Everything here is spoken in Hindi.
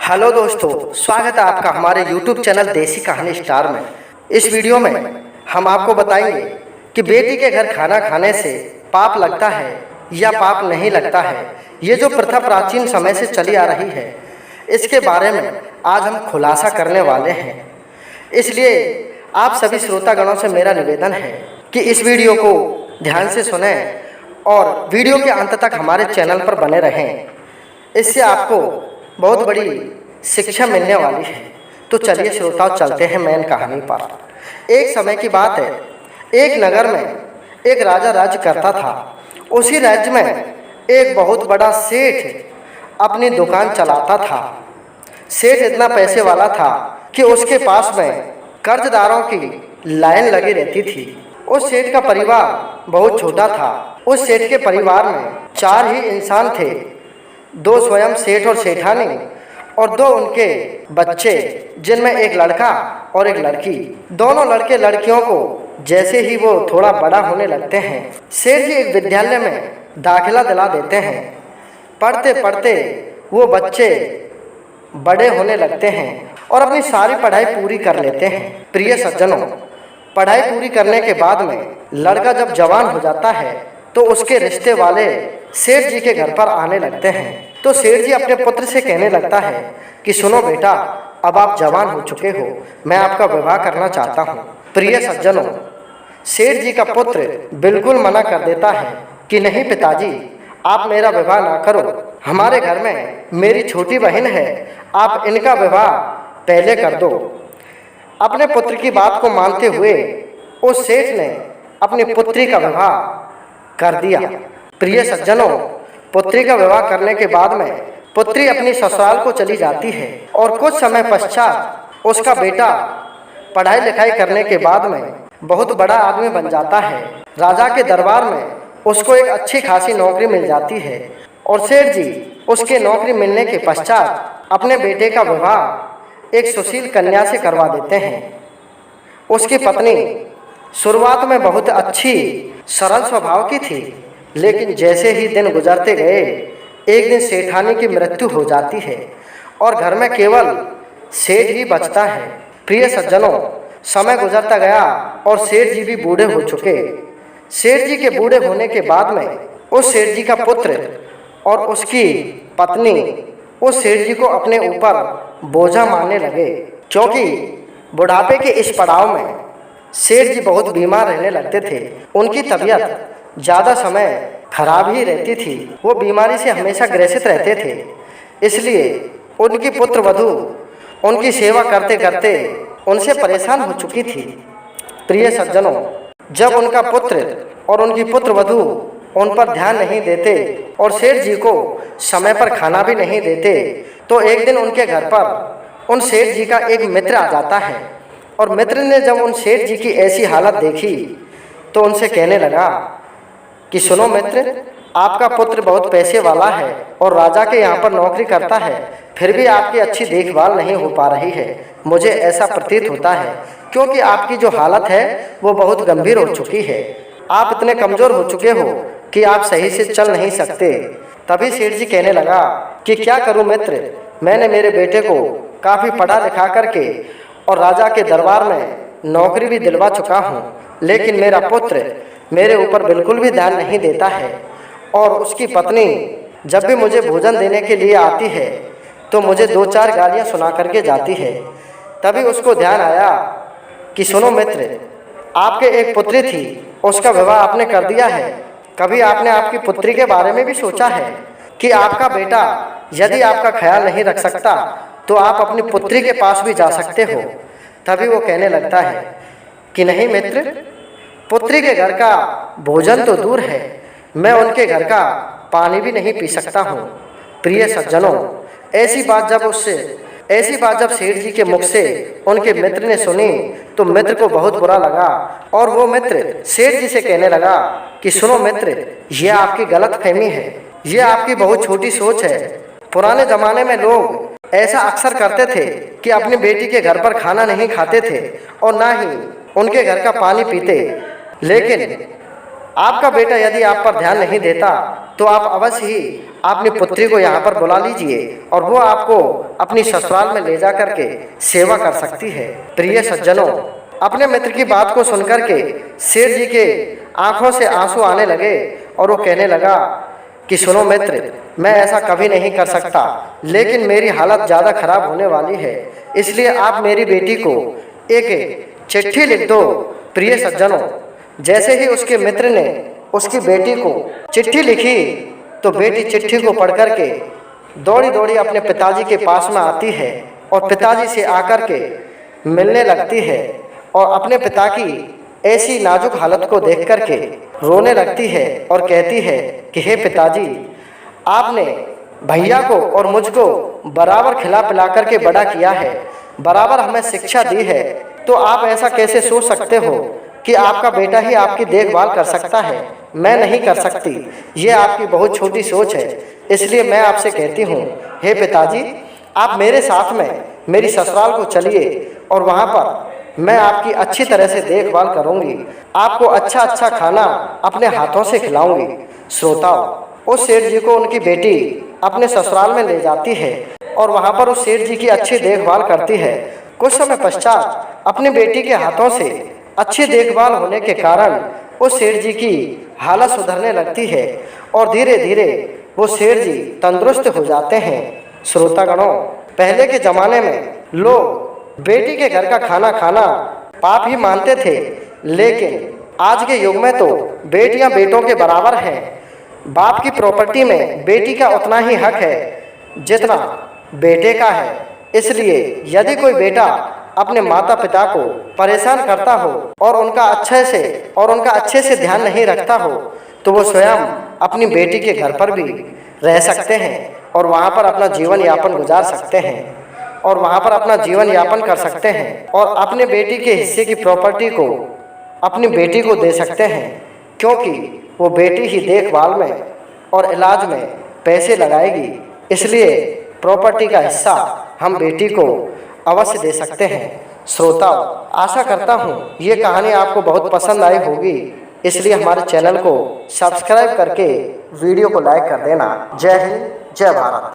हेलो दोस्तों, स्वागत है आपका हमारे YouTube चैनल देसी कहानी स्टार में। इस वीडियो में हम आपको बताएंगे कि बेटी के घर खाना खाने से पाप लगता है या पाप नहीं लगता है। ये जो प्रथा प्राचीन समय से चली आ रही है, इसके बारे में आज हम खुलासा करने वाले हैं। इसलिए आप सभी श्रोतागणों से मेरा निवेदन है कि इस वीडियो को ध्यान से सुनें और वीडियो के अंत तक हमारे चैनल पर बने रहें। इससे आपको बहुत बड़ी शिक्षा मिलने वाली है। तो चलिए श्रोताओं, चलते हैं मेन कहानी पर। एक समय की बात है, एक नगर में एक राजा राज्य करता था। उसी राज्य में एक बहुत बड़ा सेठ अपनी दुकान चलाता था। सेठ इतना पैसे वाला था कि उसके पास में कर्जदारों की लाइन लगी रहती थी। उस सेठ का परिवार बहुत छोटा था। उस सेठ के परिवार में 4 ही इंसान थे, 2 स्वयं सेठ और सेठानी और 2 उनके बच्चे, जिनमें एक लड़का और एक लड़की। दोनों लड़के लड़कियों को जैसे ही वो थोड़ा बड़ा होने लगते हैं, सेठ जी एक विद्यालय में दाखिला दिला देते हैं। पढ़ते पढ़ते वो बच्चे बड़े होने लगते हैं और अपनी सारी पढ़ाई पूरी कर लेते हैं। प्रिय सज्जनों, पढ़ाई पूरी करने के बाद में लड़का जब जवान हो जाता है तो उसके रिश्ते वाले सेठ जी के घर पर आने लगते हैं। तो सेठ जी अपने पुत्र से कहने लगता है कि सुनो बेटा, अब आप जवान हो चुके हो, मैं आपका विवाह करना चाहता हूँ। प्रिय सज्जनों, सेठ जी का पुत्र बिल्कुल मना कर देता है कि नहीं पिताजी, आप मेरा विवाह ना करो। हमारे घर में मेरी छोटी बहन है, आप इनका विवाह पहले कर दो। अपने पुत्र की बात को मानते हुए उस सेठ ने अपनी पुत्री का विवाह कर दिया। प्रिय सज्जनों, पुत्री का विवाह करने के बाद में पुत्री अपनी ससुराल को चली जाती है और कुछ समय पश्चात उसका बेटा पढ़ाई लिखाई करने के बाद में बहुत बड़ा आदमी बन जाता है। राजा के दरबार में उसको एक अच्छी खासी नौकरी मिल जाती है और सेठ जी उसके नौकरी मिलने के पश्चात अपने बेटे का विवाह एक सुशील कन्या से करवा देते हैं। उसकी पत्नी शुरुआत में बहुत अच्छी सरल स्वभाव की थी, लेकिन जैसे ही दिन गुजरते गए, एक दिन सेठानी की मृत्यु हो जाती है और घर में केवल सेठ ही बचता है। प्रिय सज्जनों, समय गुजरता गया और सेठ जी भी बूढ़े हो चुके। सेठ जी के बूढ़े होने के बाद में उस सेठ जी का पुत्र और उसकी पत्नी उस सेठ जी को अपने ऊपर बोझा मानने लगे, क्योंकि बुढ़ापे के इस पड़ाव में सेठ जी बहुत बीमार रहने लगते थे। उनकी तबीयत ज़्यादा समय खराब ही रहती थी, वो बीमारी से हमेशा ग्रसित रहते थे। इसलिए उनकी पुत्र वधू उनकी सेवा करते करते उनसे परेशान हो चुकी थी। प्रिय सज्जनों, जब उनका पुत्र और उनकी पुत्र वधू उन पर ध्यान नहीं देते और सेठ जी को समय पर खाना भी नहीं देते, तो एक दिन उनके घर पर उन सेठ जी का एक मित्र आ जाता है और मित्र ने जब उन सेठ जी की ऐसी हालत देखी तो उनसे कहने लगा कि सुनो मित्र, आपका पुत्र बहुत पैसे वाला है और राजा के यहाँ पर नौकरी करता है, फिर भी आपकी अच्छी देखभाल नहीं हो पा रही है। मुझे ऐसा प्रतीत होता है क्योंकि आपकी जो हालत है वो बहुत गंभीर हो चुकी है। आप इतने कमज़ोर हो चुके हो कि आप सही से चल नहीं सकते। तभी सेठ जी कहने लगा कि क्या करूं मित्र, मैंने मेरे बेटे को काफ़ी पढ़ा लिखा करके और राजा के दरबार में नौकरी भी दिलवा चुका हूं, लेकिन मेरा पुत्र मेरे ऊपर बिल्कुल भी ध्यान नहीं देता है और उसकी पत्नी जब भी मुझे भोजन देने के लिए आती है तो मुझे 2-4 गालियां सुना करके जाती है। तभी उसको ध्यान आया कि सुनो मित्र, आपके एक पुत्री थी, उसका विवाह आपने कर दिया है। कभी आपने आपकी पुत्री के बारे में भी सोचा है कि आपका बेटा यदि आपका ख्याल नहीं रख सकता तो आप अपनी पुत्री के पास भी जा सकते हो। तभी वो कहने लगता है कि नहीं मित्र, पुत्री के घर का भोजन तो दूर है, मैं उनके घर का पानी भी नहीं पी सकता हूँ। प्रिय सज्जनों, ऐसी बात जब सेठ जी के मुख से उनके मित्र ने सुनी तो मित्र को बहुत बुरा लगा और वो मित्र सेठ जी से कहने लगा कि सुनो मित्र, ये आपकी गलत फहमी है, ये आपकी बहुत छोटी सोच है। पुराने ज़माने में लोग ऐसा अक्सर करते थे कि अपनी बेटी के घर पर खाना नहीं खाते थे और ना ही उनके घर का पानी पीते, लेकिन आपका बेटा यदि आप पर ध्यान नहीं देता तो आप अवश्य ही अपनी पुत्री को यहाँ पर बुला लीजिए और वो आपको अपनी ससुराल में ले जा करके सेवा कर सकती है। प्रिय सज्जनों, अपने मित्र की बात को सुनकर के सेठ जी के आंखों से आंसू आने लगे और वो कहने लगा कि सुनो मित्र, मैं ऐसा कभी नहीं कर सकता, लेकिन मेरी हालत ज़्यादा खराब होने वाली है, इसलिए आप मेरी बेटी को एक चिट्ठी लिख दो। प्रिय सज्जनों, जैसे ही उसके मित्र ने उसकी बेटी को चिट्ठी लिखी तो बेटी चिट्ठी को पढ़ करके दौड़ी दौड़ी अपने पिताजी के पास में आती है और पिताजी से आकर के मिलने लगती है और अपने पिता की ऐसी नाजुक हालत को देख करके रोने लगती है और कहती है कि हे पिताजी, आपने भैया को और मुझको बराबर खिला पिला करके बड़ा किया है, बराबर हमें शिक्षा दी है, तो आप ऐसा कैसे सोच सकते हो कि आपका बेटा ही आपकी देखभाल कर सकता है? मैं नहीं कर सकती, ये आपकी बहुत छोटी सोच है। इसलिए मैं आपसे कहती हूँ, हे पिताजी, आप मेरे साथ में मेरी ससुराल को चलिए और वहाँ पर मैं आपकी अच्छी तरह से देखभाल करूँगी, आपको अच्छा अच्छा खाना अपने हाथों से खिलाऊँगी। श्रोताओं, उस सेठ जी को उनकी बेटी अपने ससुराल में ले जाती है और वहाँ पर उस सेठ जी की अच्छी देखभाल करती है। कुछ समय पश्चात अपनी बेटी के हाथों से अच्छी देखभाल होने के कारण उस सेठ जी की हालत सुधरने लगती है और धीरे धीरे वो सेठ जी तंदुरुस्त हो जाते हैं। श्रोतागणों, पहले के ज़माने में लोग बेटी के घर का खाना खाना पाप ही मानते थे, लेकिन आज के युग में तो बेटियां बेटों के बराबर हैं। बाप की प्रॉपर्टी में बेटी का उतना ही हक है जितना बेटे का है। इसलिए यदि कोई बेटा अपने माता पिता को परेशान करता हो और उनका अच्छे से ध्यान नहीं रखता हो तो वो स्वयं अपनी बेटी के घर पर भी रह सकते हैं और वहाँ पर अपना जीवन यापन गुजार सकते हैं और वहाँ पर अपना जीवन यापन कर सकते हैं और अपने बेटी के हिस्से की प्रॉपर्टी को अपनी बेटी को दे सकते हैं, क्योंकि वो बेटी ही देखभाल में और इलाज में पैसे लगाएगी। इसलिए प्रॉपर्टी का हिस्सा हम बेटी को अवश्य दे सकते हैं। श्रोताओं, आशा करता हूँ ये कहानी आपको बहुत पसंद आई होगी, इसलिए हमारे चैनल को सब्सक्राइब करके वीडियो को लाइक कर देना। जय हिंद, जय भारत।